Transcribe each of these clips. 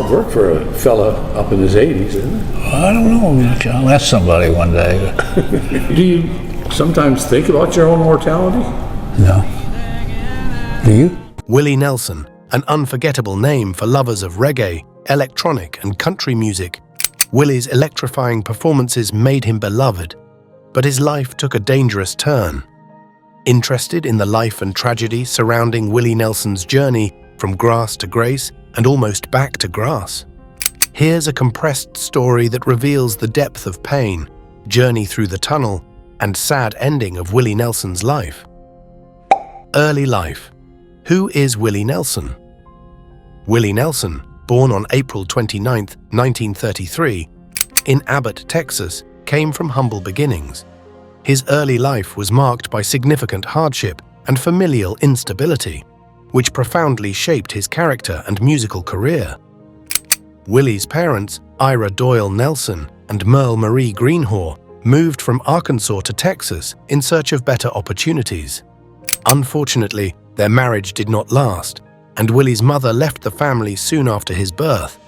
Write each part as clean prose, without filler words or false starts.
hard work for a fella up in his 80s, isn't it? I don't know. I'll ask somebody one day. Do you sometimes think about your own mortality? No. Do you? Willie Nelson, an unforgettable name for lovers of reggae, electronic and country music. Willie's electrifying performances made him beloved, but his life took a dangerous turn. Interested in the life and tragedy surrounding Willie Nelson's journey from grass to grace and almost back to grass? Here's a compressed story that reveals the depth of pain, journey through the tunnel, and sad ending of Willie Nelson's life. Early life. Who is Willie Nelson? Willie Nelson, born on April 29, 1933, in Abbott, Texas, came from humble beginnings. His early life was marked by significant hardship and familial instability, which profoundly shaped his character and musical career. Willie's parents, Ira Doyle Nelson and Merle Marie Greenhaw, moved from Arkansas to Texas in search of better opportunities. Unfortunately, their marriage did not last, and Willie's mother left the family soon after his birth.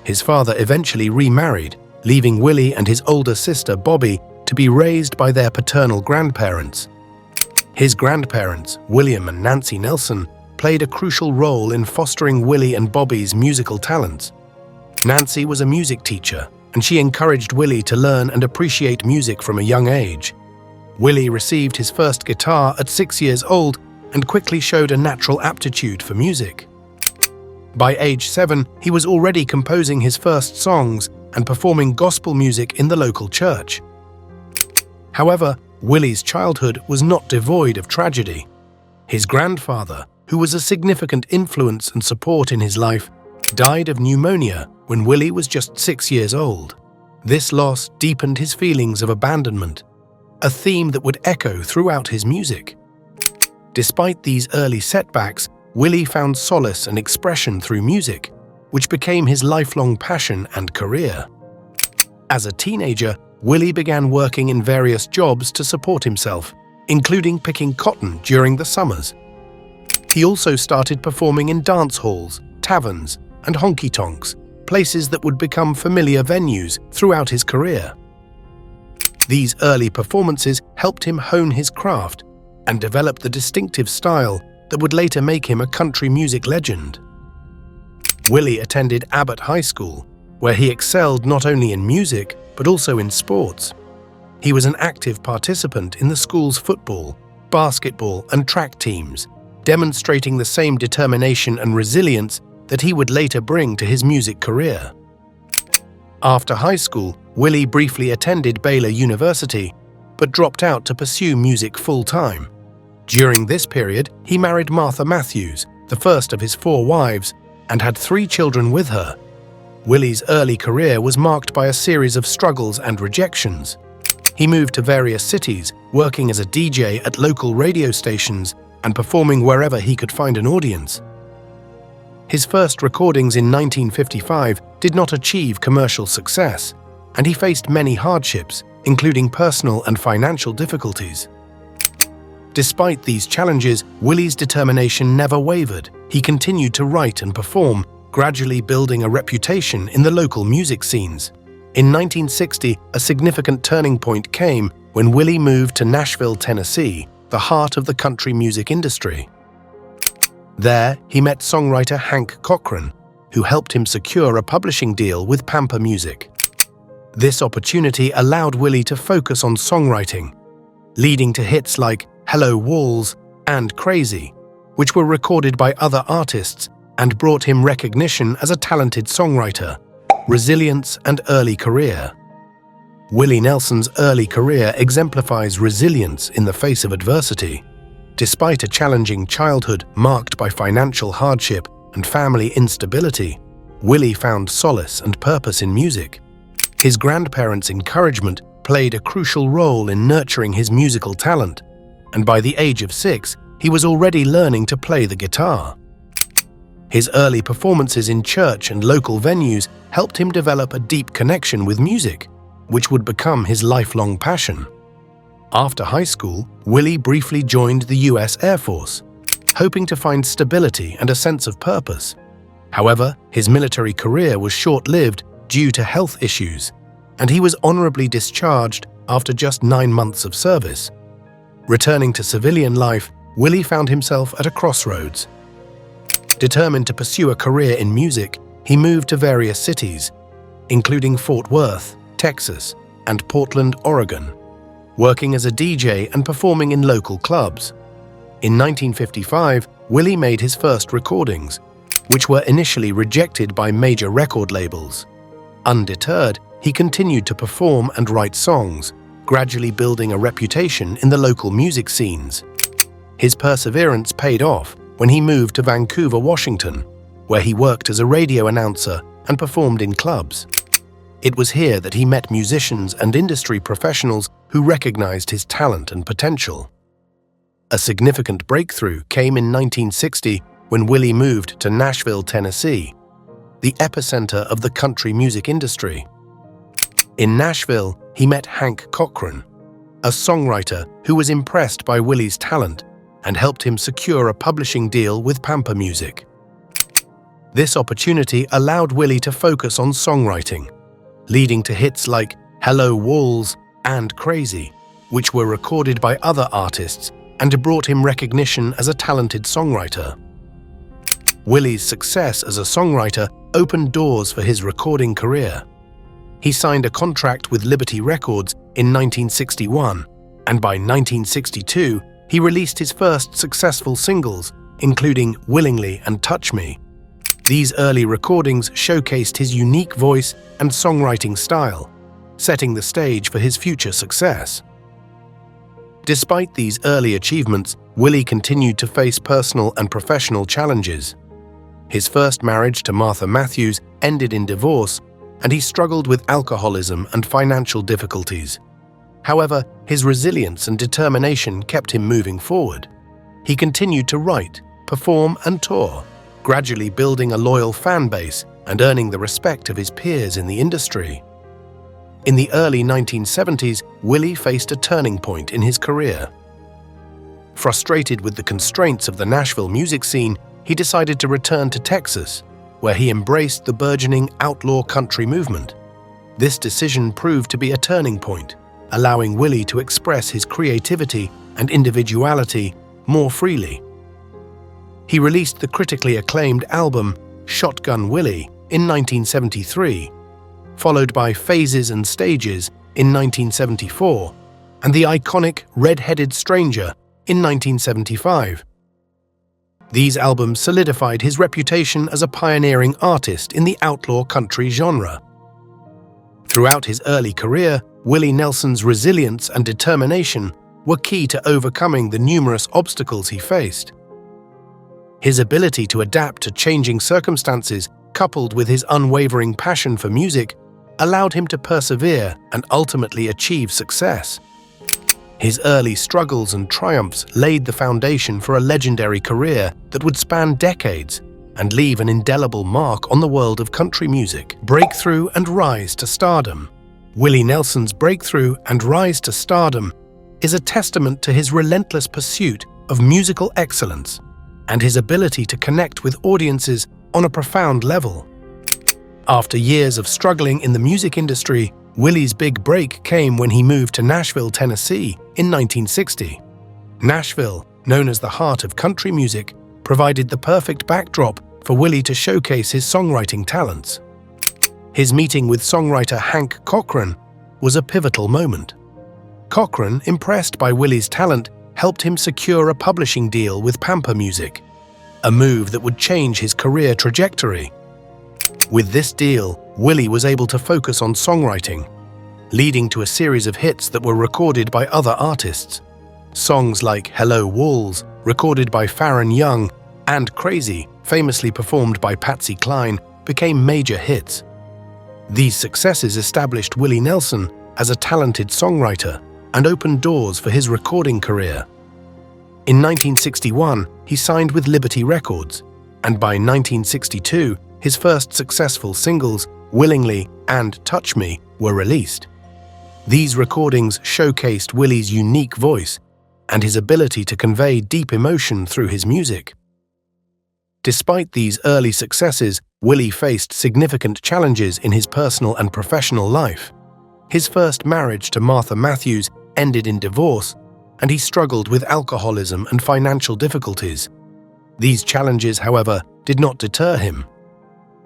His father eventually remarried, leaving Willie and his older sister Bobby to be raised by their paternal grandparents. His grandparents, William and Nancy Nelson, played a crucial role in fostering Willie and Bobby's musical talents. Nancy was a music teacher, and she encouraged Willie to learn and appreciate music from a young age. Willie received his first guitar at 6 years old and quickly showed a natural aptitude for music. By age 7, he was already composing his first songs and performing gospel music in the local church. However, Willie's childhood was not devoid of tragedy. His grandfather, who was a significant influence and support in his life, died of pneumonia when Willie was just 6 years old. This loss deepened his feelings of abandonment, a theme that would echo throughout his music. Despite these early setbacks, Willie found solace and expression through music, which became his lifelong passion and career. As a teenager, Willie began working in various jobs to support himself, including picking cotton during the summers. He also started performing in dance halls, taverns, and honky-tonks, places that would become familiar venues throughout his career. These early performances helped him hone his craft and develop the distinctive style that would later make him a country music legend. Willie attended Abbott High School, where he excelled not only in music but also in sports. He was an active participant in the school's football, basketball, and track teams, demonstrating the same determination and resilience that he would later bring to his music career. After high school, Willie briefly attended Baylor University, but dropped out to pursue music full-time. During this period, he married Martha Matthews, the first of his 4 wives, and had 3 children with her. Willie's early career was marked by a series of struggles and rejections. He moved to various cities, working as a DJ at local radio stations and performing wherever he could find an audience. His first recordings in 1955 did not achieve commercial success, and he faced many hardships, including personal and financial difficulties. Despite these challenges, Willie's determination never wavered. He continued to write and perform, gradually building a reputation in the local music scenes. In 1960, a significant turning point came when Willie moved to Nashville, Tennessee, the heart of the country music industry. There, he met songwriter Hank Cochran, who helped him secure a publishing deal with Pampa Music. This opportunity allowed Willie to focus on songwriting, leading to hits like Hello Walls and Crazy, which were recorded by other artists and brought him recognition as a talented songwriter, resilience, and early career. Willie Nelson's early career exemplifies resilience in the face of adversity. Despite a challenging childhood marked by financial hardship and family instability, Willie found solace and purpose in music. His grandparents' encouragement played a crucial role in nurturing his musical talent, and by the age of 6, he was already learning to play the guitar. His early performances in church and local venues helped him develop a deep connection with music, which would become his lifelong passion. After high school, Willie briefly joined the U.S. Air Force, hoping to find stability and a sense of purpose. However, his military career was short-lived due to health issues, and he was honorably discharged after just 9 months of service. Returning to civilian life, Willie found himself at a crossroads. Determined to pursue a career in music, he moved to various cities, including Fort Worth, Texas, and Portland, Oregon, working as a DJ and performing in local clubs. In 1955, Willie made his first recordings, which were initially rejected by major record labels. Undeterred, he continued to perform and write songs, gradually building a reputation in the local music scenes. His perseverance paid off when he moved to Vancouver, Washington, where he worked as a radio announcer and performed in clubs. It was here that he met musicians and industry professionals who recognized his talent and potential. A significant breakthrough came in 1960 when Willie moved to Nashville, Tennessee, the epicenter of the country music industry. In Nashville, he met Hank Cochran, a songwriter who was impressed by Willie's talent and helped him secure a publishing deal with Pampa Music. This opportunity allowed Willie to focus on songwriting, leading to hits like Hello Walls and Crazy, which were recorded by other artists and brought him recognition as a talented songwriter. Willie's success as a songwriter opened doors for his recording career. He signed a contract with Liberty Records in 1961, and by 1962, he released his first successful singles, including Willingly and Touch Me. These early recordings showcased his unique voice and songwriting style, setting the stage for his future success. Despite these early achievements, Willie continued to face personal and professional challenges. His first marriage to Martha Matthews ended in divorce, and he struggled with alcoholism and financial difficulties. However, his resilience and determination kept him moving forward. He continued to write, perform, and tour, gradually building a loyal fan base and earning the respect of his peers in the industry. In the early 1970s, Willie faced a turning point in his career. Frustrated with the constraints of the Nashville music scene, he decided to return to Texas, where he embraced the burgeoning outlaw country movement. This decision proved to be a turning point, allowing Willie to express his creativity and individuality more freely. He released the critically acclaimed album Shotgun Willie in 1973, followed by Phases and Stages in 1974, and the iconic Red-Headed Stranger in 1975. These albums solidified his reputation as a pioneering artist in the outlaw country genre. Throughout his early career, Willie Nelson's resilience and determination were key to overcoming the numerous obstacles he faced. His ability to adapt to changing circumstances, coupled with his unwavering passion for music, allowed him to persevere and ultimately achieve success. His early struggles and triumphs laid the foundation for a legendary career that would span decades and leave an indelible mark on the world of country music. Breakthrough and rise to stardom. Willie Nelson's breakthrough and rise to stardom is a testament to his relentless pursuit of musical excellence and his ability to connect with audiences on a profound level. After years of struggling in the music industry, Willie's big break came when he moved to Nashville, Tennessee in 1960. Nashville, known as the heart of country music, provided the perfect backdrop for Willie to showcase his songwriting talents. His meeting with songwriter Hank Cochran was a pivotal moment. Cochran, impressed by Willie's talent, helped him secure a publishing deal with Pampa Music, a move that would change his career trajectory. With this deal, Willie was able to focus on songwriting, leading to a series of hits that were recorded by other artists. Songs like Hello Walls, recorded by Farron Young, and Crazy, famously performed by Patsy Cline, became major hits. These successes established Willie Nelson as a talented songwriter and opened doors for his recording career. In 1961, he signed with Liberty Records, and by 1962, his first successful singles, Willingly and Touch Me, were released. These recordings showcased Willie's unique voice and his ability to convey deep emotion through his music. Despite these early successes, Willie faced significant challenges in his personal and professional life. His first marriage to Martha Matthews ended in divorce, and he struggled with alcoholism and financial difficulties. These challenges, however, did not deter him.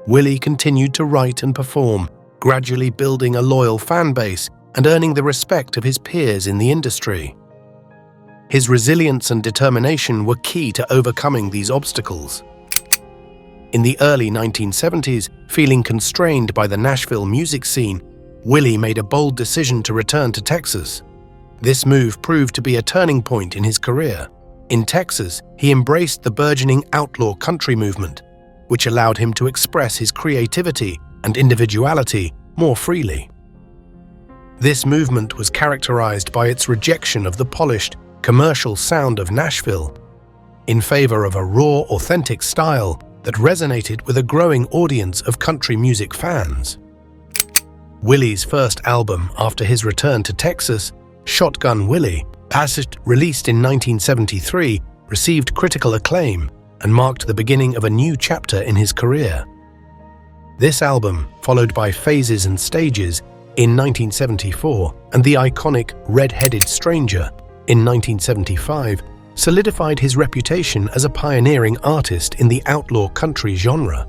Willie continued to write and perform, gradually building a loyal fan base and earning the respect of his peers in the industry. His resilience and determination were key to overcoming these obstacles. In the early 1970s, feeling constrained by the Nashville music scene, Willie made a bold decision to return to Texas. This move proved to be a turning point in his career. In Texas, he embraced the burgeoning outlaw country movement, which allowed him to express his creativity and individuality more freely. This movement was characterized by its rejection of the polished, commercial sound of Nashville, in favor of a raw, authentic style that resonated with a growing audience of country music fans. Willie's first album after his return to Texas, Shotgun Willie, released in 1973, received critical acclaim and marked the beginning of a new chapter in his career. This album, followed by Phases and Stages in 1974 and the iconic Red-Headed Stranger in 1975, solidified his reputation as a pioneering artist in the outlaw country genre.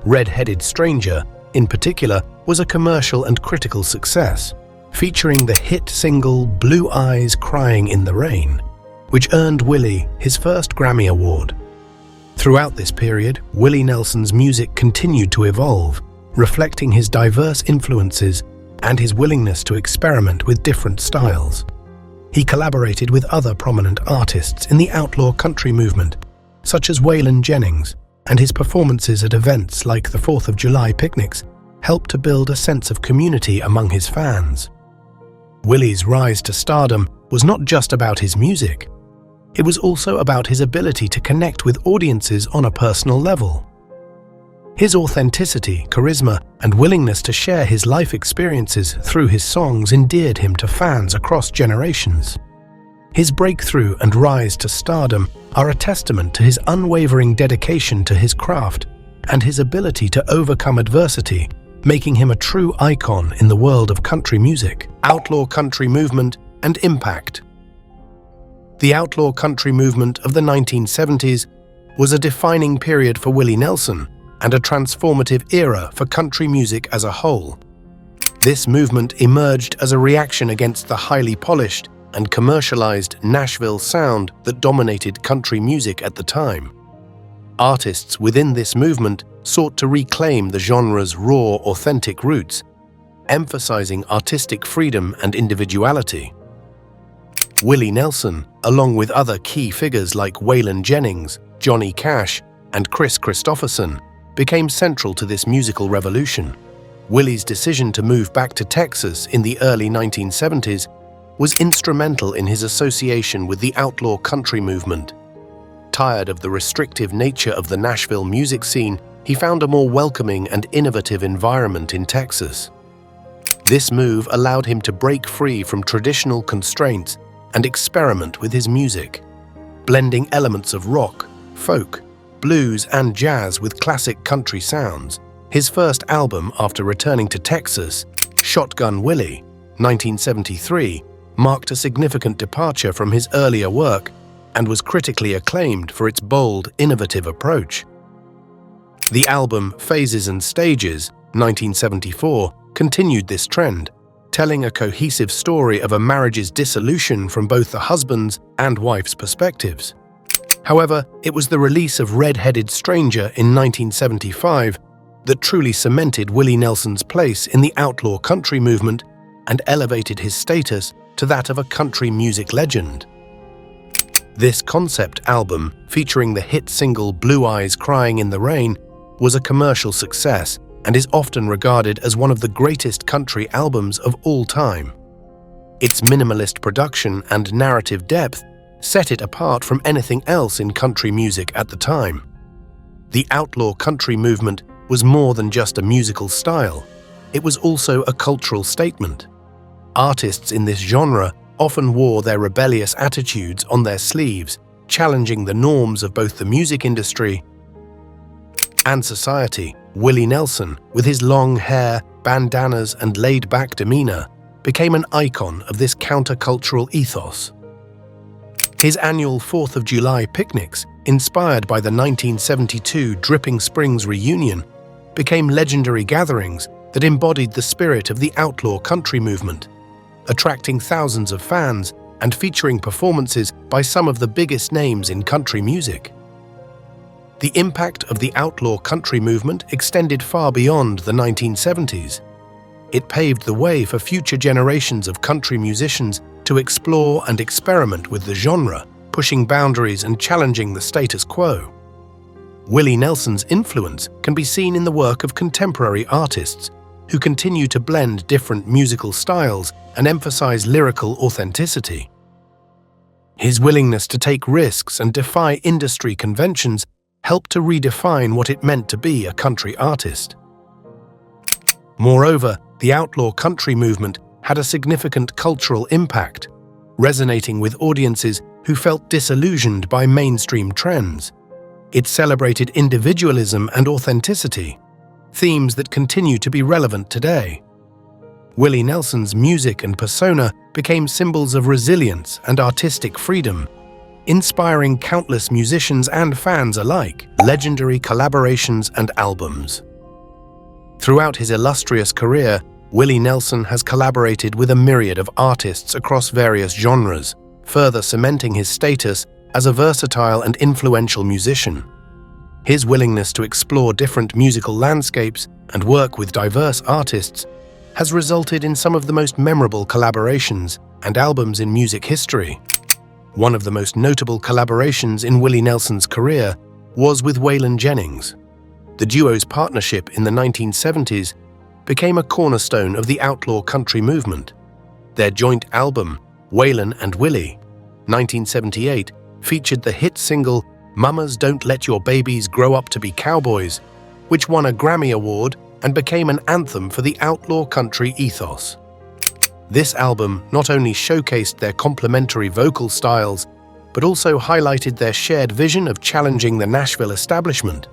Red-Headed Stranger, in particular, was a commercial and critical success, featuring the hit single Blue Eyes Crying in the Rain, which earned Willie his first Grammy Award. Throughout this period, Willie Nelson's music continued to evolve, reflecting his diverse influences and his willingness to experiment with different styles. He collaborated with other prominent artists in the outlaw country movement, such as Waylon Jennings, and his performances at events like the 4th of July picnics helped to build a sense of community among his fans. Willie's rise to stardom was not just about his music. It was also about his ability to connect with audiences on a personal level. His authenticity, charisma, and willingness to share his life experiences through his songs endeared him to fans across generations. His breakthrough and rise to stardom are a testament to his unwavering dedication to his craft and his ability to overcome adversity, making him a true icon in the world of country music. Outlaw country movement and impact. The outlaw country movement of the 1970s was a defining period for Willie Nelson and a transformative era for country music as a whole. This movement emerged as a reaction against the highly polished and commercialized Nashville sound that dominated country music at the time. Artists within this movement sought to reclaim the genre's raw, authentic roots, emphasizing artistic freedom and individuality. Willie Nelson, along with other key figures like Waylon Jennings, Johnny Cash, and Chris Christopherson, became central to this musical revolution. Willie's decision to move back to Texas in the early 1970s was instrumental in his association with the outlaw country movement. Tired of the restrictive nature of the Nashville music scene, he found a more welcoming and innovative environment in Texas. This move allowed him to break free from traditional constraints and experiment with his music, blending elements of rock, folk, blues, and jazz with classic country sounds. His first album after returning to Texas, Shotgun Willie, 1973, marked a significant departure from his earlier work and was critically acclaimed for its bold, innovative approach. The album Phases and Stages, 1974, continued this trend, telling a cohesive story of a marriage's dissolution from both the husband's and wife's perspectives. However, it was the release of Red-Headed Stranger in 1975 that truly cemented Willie Nelson's place in the outlaw country movement and elevated his status to that of a country music legend. This concept album, featuring the hit single Blue Eyes Crying in the Rain, was a commercial success and is often regarded as one of the greatest country albums of all time. Its minimalist production and narrative depth set it apart from anything else in country music at the time. The outlaw country movement was more than just a musical style. It was also a cultural statement. Artists in this genre often wore their rebellious attitudes on their sleeves, challenging the norms of both the music industry and society, Willie Nelson, with his long hair, bandanas, and laid-back demeanor, became an icon of this countercultural ethos. His annual 4th of July picnics, inspired by the 1972 Dripping Springs reunion, became legendary gatherings that embodied the spirit of the outlaw country movement, attracting thousands of fans and featuring performances by some of the biggest names in country music. The impact of the outlaw country movement extended far beyond the 1970s. It paved the way for future generations of country musicians to explore and experiment with the genre, pushing boundaries and challenging the status quo. Willie Nelson's influence can be seen in the work of contemporary artists who continue to blend different musical styles and emphasize lyrical authenticity. His willingness to take risks and defy industry conventions helped to redefine what it meant to be a country artist. Moreover, the outlaw country movement had a significant cultural impact, resonating with audiences who felt disillusioned by mainstream trends. It celebrated individualism and authenticity, themes that continue to be relevant today. Willie Nelson's music and persona became symbols of resilience and artistic freedom, inspiring countless musicians and fans alike, legendary collaborations and albums. Throughout his illustrious career, Willie Nelson has collaborated with a myriad of artists across various genres, further cementing his status as a versatile and influential musician. His willingness to explore different musical landscapes and work with diverse artists has resulted in some of the most memorable collaborations and albums in music history. One of the most notable collaborations in Willie Nelson's career was with Waylon Jennings. The duo's partnership in the 1970s became a cornerstone of the outlaw country movement. Their joint album, Waylon and Willie, 1978, featured the hit single Mamas Don't Let Your Babies Grow Up to Be Cowboys, which won a Grammy Award and became an anthem for the outlaw country ethos. This album not only showcased their complementary vocal styles, but also highlighted their shared vision of challenging the Nashville establishment.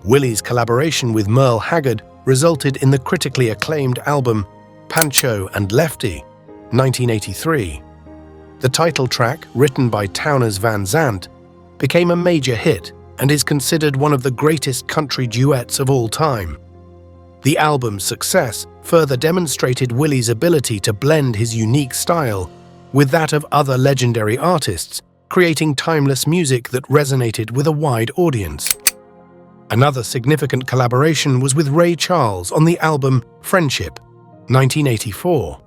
Willie's collaboration with Merle Haggard resulted in the critically acclaimed album Pancho and Lefty, 1983. The title track, written by Townes Van Zandt, became a major hit and is considered one of the greatest country duets of all time. The album's success further demonstrated Willie's ability to blend his unique style with that of other legendary artists, creating timeless music that resonated with a wide audience. Another significant collaboration was with Ray Charles on the album Friendship, 1984.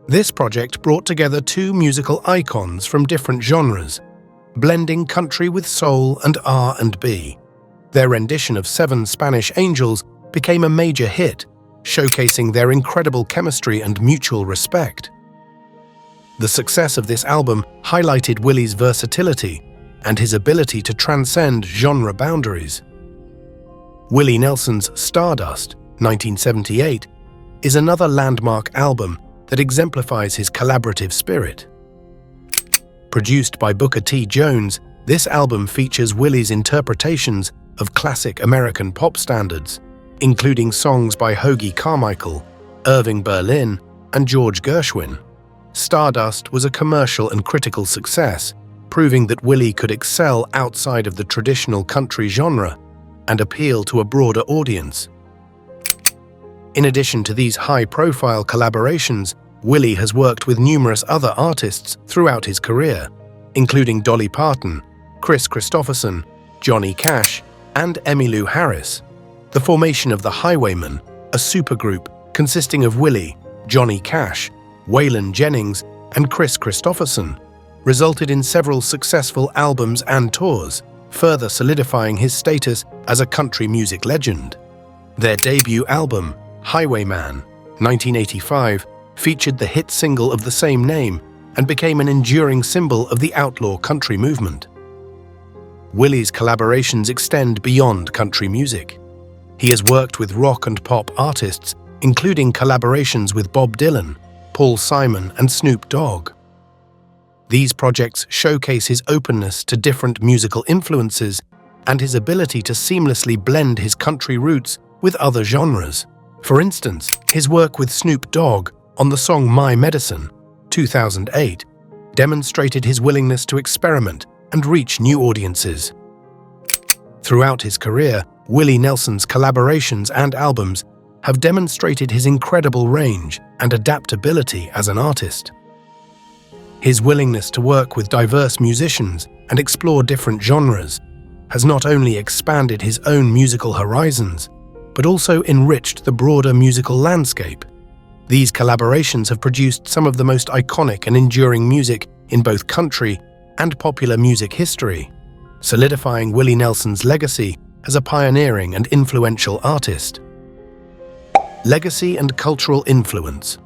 This project brought together two musical icons from different genres, blending country with soul and R&B. Their rendition of Seven Spanish Angels became a major hit, showcasing their incredible chemistry and mutual respect. The success of this album highlighted Willie's versatility and his ability to transcend genre boundaries. Willie Nelson's Stardust, 1978, is another landmark album that exemplifies his collaborative spirit. Produced by Booker T. Jones, this album features Willie's interpretations of classic American pop standards, including songs by Hoagy Carmichael, Irving Berlin, and George Gershwin. Stardust was a commercial and critical success, proving that Willie could excel outside of the traditional country genre and appeal to a broader audience. In addition to these high-profile collaborations, Willie has worked with numerous other artists throughout his career, including Dolly Parton, Chris Christopherson, Johnny Cash, and Emmylou Harris. The formation of the Highwaymen, a supergroup consisting of Willie, Johnny Cash, Waylon Jennings, and Chris Christopherson, resulted in several successful albums and tours, further solidifying his status as a country music legend. Their debut album, Highwayman, 1985, featured the hit single of the same name and became an enduring symbol of the outlaw country movement. Willie's collaborations extend beyond country music. He has worked with rock and pop artists, including collaborations with Bob Dylan, Paul Simon, and Snoop Dogg. These projects showcase his openness to different musical influences and his ability to seamlessly blend his country roots with other genres. For instance, his work with Snoop Dogg on the song My Medicine, 2008, demonstrated his willingness to experiment and reach new audiences. Throughout his career, Willie Nelson's collaborations and albums have demonstrated his incredible range and adaptability as an artist. His willingness to work with diverse musicians and explore different genres has not only expanded his own musical horizons, but also enriched the broader musical landscape. These collaborations have produced some of the most iconic and enduring music in both country and popular music history, solidifying Willie Nelson's legacy as a pioneering and influential artist. Legacy and cultural influence.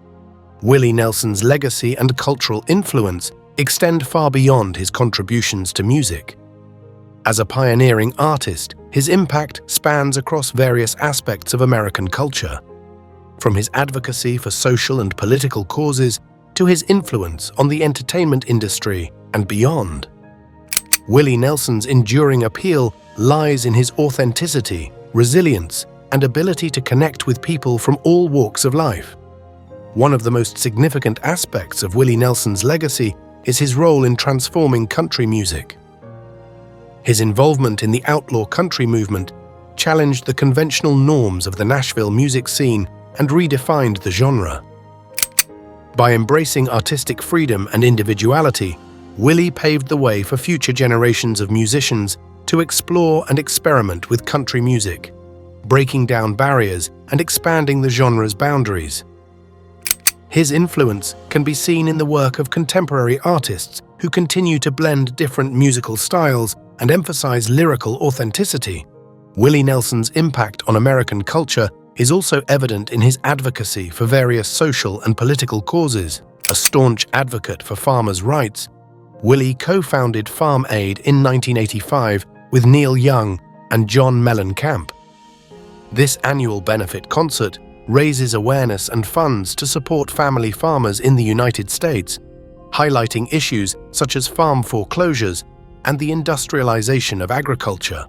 Willie Nelson's legacy and cultural influence extend far beyond his contributions to music. As a pioneering artist, his impact spans across various aspects of American culture, from his advocacy for social and political causes to his influence on the entertainment industry and beyond. Willie Nelson's enduring appeal lies in his authenticity, resilience, and ability to connect with people from all walks of life. One of the most significant aspects of Willie Nelson's legacy is his role in transforming country music. His involvement in the outlaw country movement challenged the conventional norms of the Nashville music scene and redefined the genre. By embracing artistic freedom and individuality, Willie paved the way for future generations of musicians to explore and experiment with country music, breaking down barriers and expanding the genre's boundaries. His influence can be seen in the work of contemporary artists who continue to blend different musical styles and emphasize lyrical authenticity. Willie Nelson's impact on American culture is also evident in his advocacy for various social and political causes. A staunch advocate for farmers' rights, Willie co-founded Farm Aid in 1985 with Neil Young and John Mellencamp. This annual benefit concert raises awareness and funds to support family farmers in the United States, highlighting issues such as farm foreclosures and the industrialization of agriculture.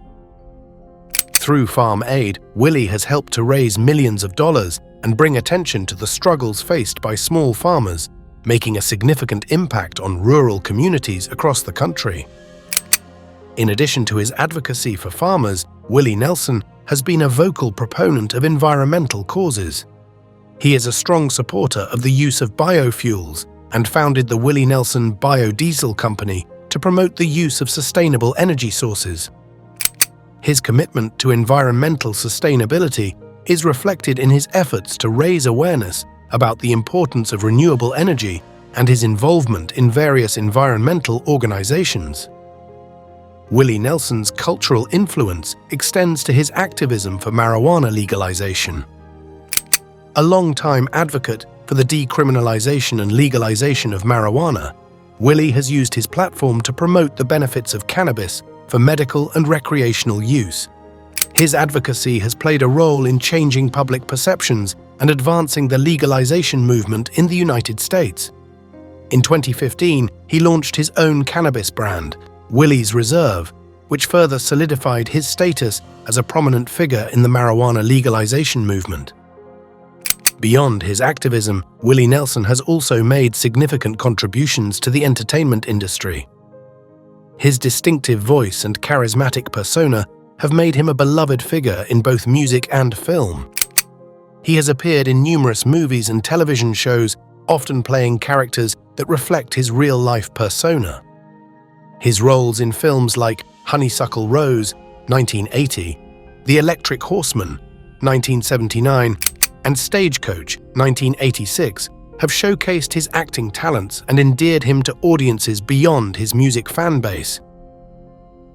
Through Farm Aid, Willie has helped to raise millions of dollars and bring attention to the struggles faced by small farmers, making a significant impact on rural communities across the country. In addition to his advocacy for farmers, Willie Nelson has been a vocal proponent of environmental causes. He is a strong supporter of the use of biofuels and founded the Willie Nelson Biodiesel Company to promote the use of sustainable energy sources. His commitment to environmental sustainability is reflected in his efforts to raise awareness about the importance of renewable energy and his involvement in various environmental organizations. Willie Nelson's cultural influence extends to his activism for marijuana legalization. A long-time advocate for the decriminalization and legalization of marijuana, Willie has used his platform to promote the benefits of cannabis for medical and recreational use. His advocacy has played a role in changing public perceptions and advancing the legalization movement in the United States. In 2015, he launched his own cannabis brand, Willie's Reserve, which further solidified his status as a prominent figure in the marijuana legalization movement. Beyond his activism, Willie Nelson has also made significant contributions to the entertainment industry. His distinctive voice and charismatic persona have made him a beloved figure in both music and film. He has appeared in numerous movies and television shows, often playing characters that reflect his real-life persona. His roles in films like Honeysuckle Rose, 1980, The Electric Horseman, 1979, and Stagecoach, 1986, have showcased his acting talents and endeared him to audiences beyond his music fan base.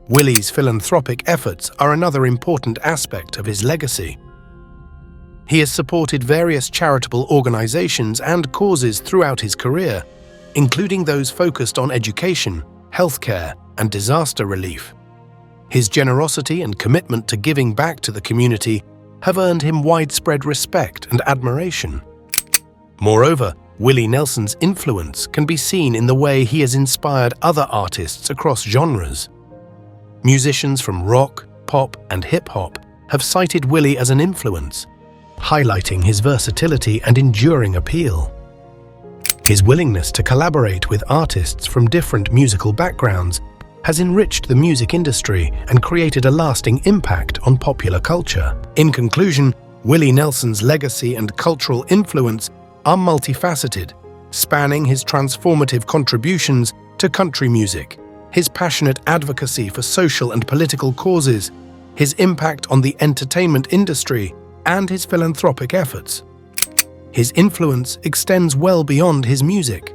Willie's philanthropic efforts are another important aspect of his legacy. He has supported various charitable organizations and causes throughout his career, including those focused on education, healthcare, and disaster relief. His generosity and commitment to giving back to the community have earned him widespread respect and admiration. Moreover, Willie Nelson's influence can be seen in the way he has inspired other artists across genres. Musicians from rock, pop, and hip-hop have cited Willie as an influence, highlighting his versatility and enduring appeal. His willingness to collaborate with artists from different musical backgrounds has enriched the music industry and created a lasting impact on popular culture. In conclusion, Willie Nelson's legacy and cultural influence are multifaceted, spanning his transformative contributions to country music, his passionate advocacy for social and political causes, his impact on the entertainment industry, and his philanthropic efforts. His influence extends well beyond his music,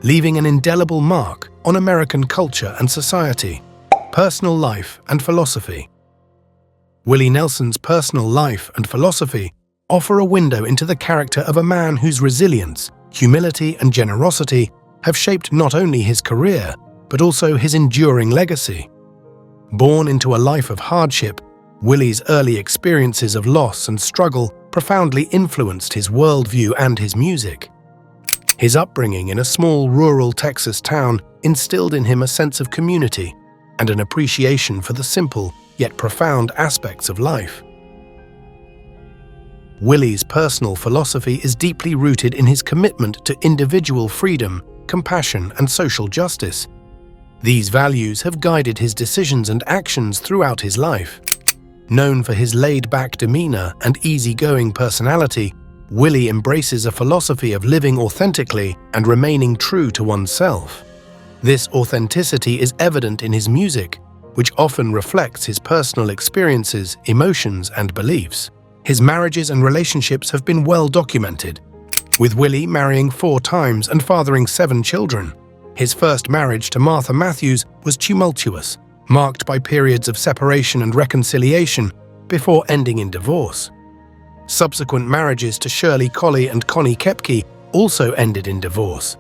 leaving an indelible mark on American culture and society. Personal life and philosophy. Willie Nelson's personal life and philosophy offer a window into the character of a man whose resilience, humility, and generosity have shaped not only his career, but also his enduring legacy. Born into a life of hardship, Willie's early experiences of loss and struggle profoundly influenced his worldview and his music. His upbringing in a small rural Texas town instilled in him a sense of community and an appreciation for the simple yet profound aspects of life. Willie's personal philosophy is deeply rooted in his commitment to individual freedom, compassion, and social justice. These values have guided his decisions and actions throughout his life. Known for his laid-back demeanor and easygoing personality, Willie embraces a philosophy of living authentically and remaining true to oneself. This authenticity is evident in his music, which often reflects his personal experiences, emotions, and beliefs. His marriages and relationships have been well documented, with Willie marrying 4 times and fathering 7 children. His first marriage to Martha Matthews was tumultuous, marked by periods of separation and reconciliation before ending in divorce. Subsequent marriages to Shirley Colley and Connie Kepke also ended in divorce.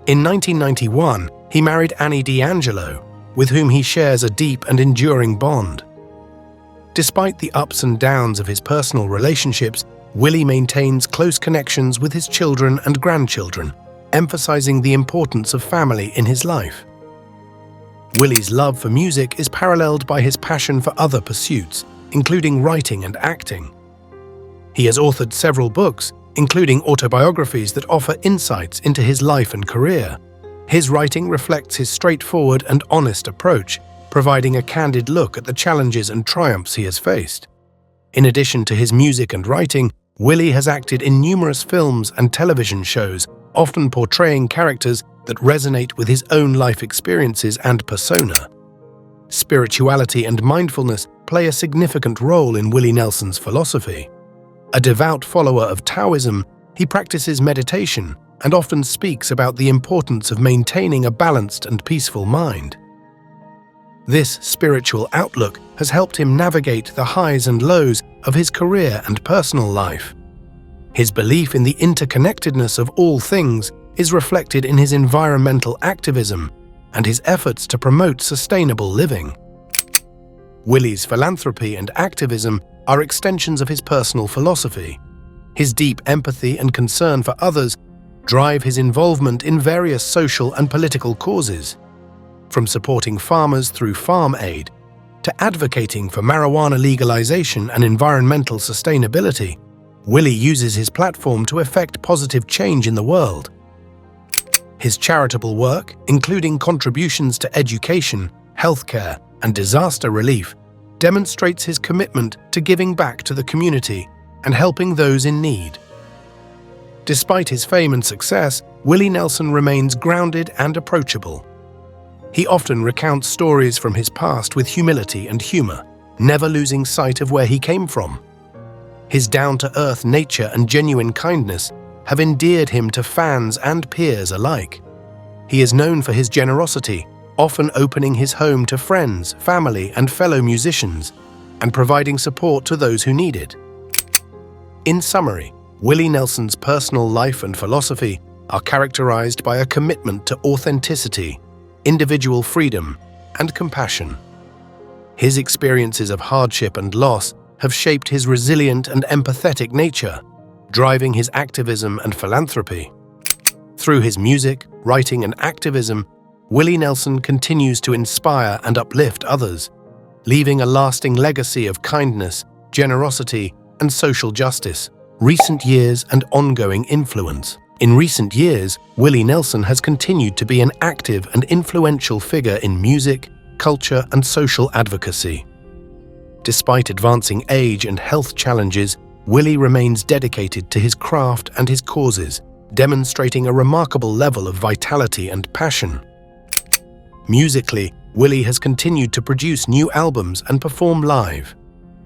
In 1991, he married Annie D'Angelo, with whom he shares a deep and enduring bond. Despite the ups and downs of his personal relationships, Willie maintains close connections with his children and grandchildren, emphasizing the importance of family in his life. Willie's love for music is paralleled by his passion for other pursuits, including writing and acting. He has authored several books, including autobiographies that offer insights into his life and career. His writing reflects his straightforward and honest approach, providing a candid look at the challenges and triumphs he has faced. In addition to his music and writing, Willie has acted in numerous films and television shows, often portraying characters that resonate with his own life experiences and persona. Spirituality and mindfulness play a significant role in Willie Nelson's philosophy. A devout follower of Taoism, he practices meditation and often speaks about the importance of maintaining a balanced and peaceful mind. This spiritual outlook has helped him navigate the highs and lows of his career and personal life. His belief in the interconnectedness of all things is reflected in his environmental activism and his efforts to promote sustainable living. Willie's philanthropy and activism are extensions of his personal philosophy. His deep empathy and concern for others drive his involvement in various social and political causes. From supporting farmers through farm aid to advocating for marijuana legalization and environmental sustainability, Willie uses his platform to effect positive change in the world. His charitable work, including contributions to education, healthcare, and disaster relief, demonstrates his commitment to giving back to the community and helping those in need. Despite his fame and success, Willie Nelson remains grounded and approachable. He often recounts stories from his past with humility and humor, never losing sight of where he came from. His down-to-earth nature and genuine kindness have endeared him to fans and peers alike. He is known for his generosity, often opening his home to friends, family, and fellow musicians, and providing support to those who need it. In summary, Willie Nelson's personal life and philosophy are characterized by a commitment to authenticity, individual freedom, and compassion. His experiences of hardship and loss have shaped his resilient and empathetic nature, driving his activism and philanthropy. Through his music, writing, and activism, Willie Nelson continues to inspire and uplift others, leaving a lasting legacy of kindness, generosity, and social justice. Recent years and ongoing influence. In recent years, Willie Nelson has continued to be an active and influential figure in music, culture, and social advocacy. Despite advancing age and health challenges, Willie remains dedicated to his craft and his causes, demonstrating a remarkable level of vitality and passion. Musically, Willie has continued to produce new albums and perform live.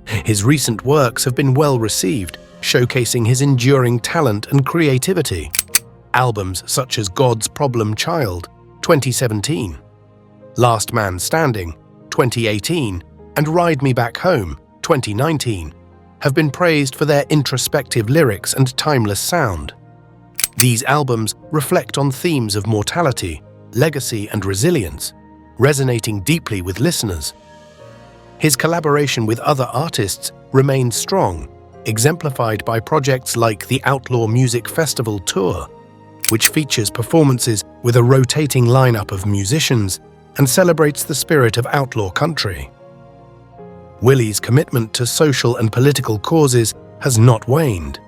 His recent works have been well received, showcasing his enduring talent and creativity. Albums such as God's Problem Child, 2017, Last Man Standing, 2018, and Ride Me Back Home, 2019, have been praised for their introspective lyrics and timeless sound. These albums reflect on themes of mortality, legacy, and resilience, resonating deeply with listeners. His collaboration with other artists remains strong, exemplified by projects like the Outlaw Music Festival Tour, which features performances with a rotating lineup of musicians and celebrates the spirit of outlaw country. Willie's commitment to social and political causes has not waned.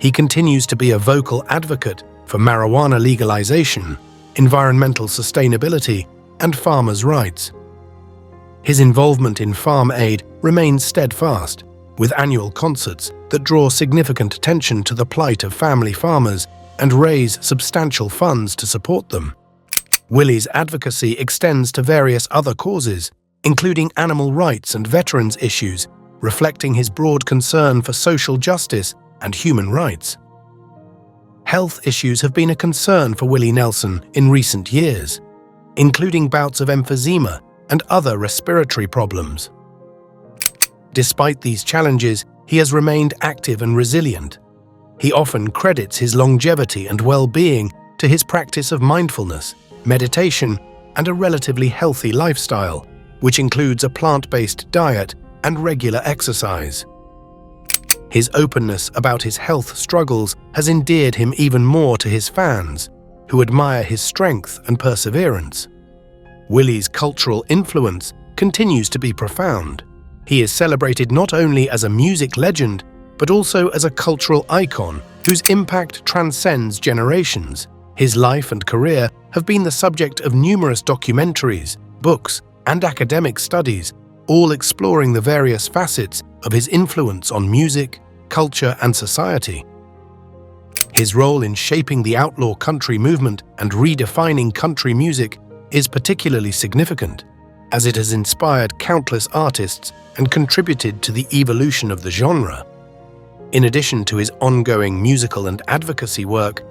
He continues to be a vocal advocate for marijuana legalization, environmental sustainability, and farmers' rights. His involvement in farm aid remains steadfast, with annual concerts that draw significant attention to the plight of family farmers and raise substantial funds to support them. Willie's advocacy extends to various other causes, including animal rights and veterans issues, reflecting his broad concern for social justice and human rights. Health issues have been a concern for Willie Nelson in recent years, including bouts of emphysema and other respiratory problems. Despite these challenges, he has remained active and resilient. He often credits his longevity and well-being to his practice of mindfulness, meditation, and a relatively healthy lifestyle, which includes a plant-based diet and regular exercise. His openness about his health struggles has endeared him even more to his fans, who admire his strength and perseverance. Willie's cultural influence continues to be profound. He is celebrated not only as a music legend, but also as a cultural icon whose impact transcends generations. His life and career have been the subject of numerous documentaries, books, and academic studies, all exploring the various facets of his influence on music, culture, and society. His role in shaping the outlaw country movement and redefining country music is particularly significant, as it has inspired countless artists and contributed to the evolution of the genre. In addition to his ongoing musical and advocacy work,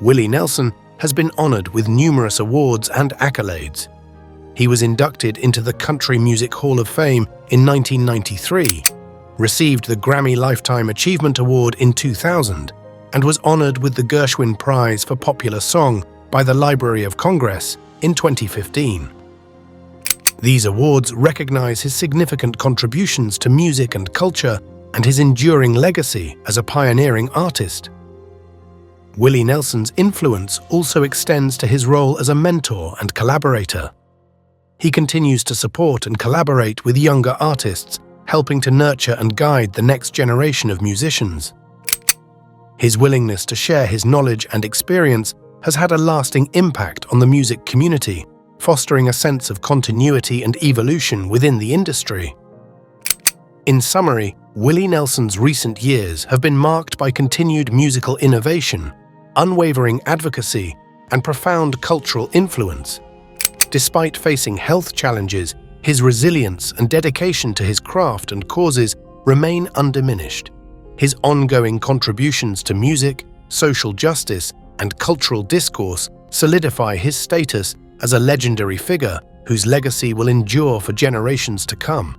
Willie Nelson has been honored with numerous awards and accolades. He was inducted into the Country Music Hall of Fame in 1993, received the Grammy Lifetime Achievement Award in 2000, and was honored with the Gershwin Prize for Popular Song by the Library of Congress in 2015. These awards recognize his significant contributions to music and culture and his enduring legacy as a pioneering artist. Willie Nelson's influence also extends to his role as a mentor and collaborator. He continues to support and collaborate with younger artists, helping to nurture and guide the next generation of musicians. His willingness to share his knowledge and experience has had a lasting impact on the music community, fostering a sense of continuity and evolution within the industry. In summary, Willie Nelson's recent years have been marked by continued musical innovation, unwavering advocacy, and profound cultural influence. Despite facing health challenges, his resilience and dedication to his craft and causes remain undiminished. His ongoing contributions to music, social justice, and cultural discourse solidify his status as a legendary figure whose legacy will endure for generations to come.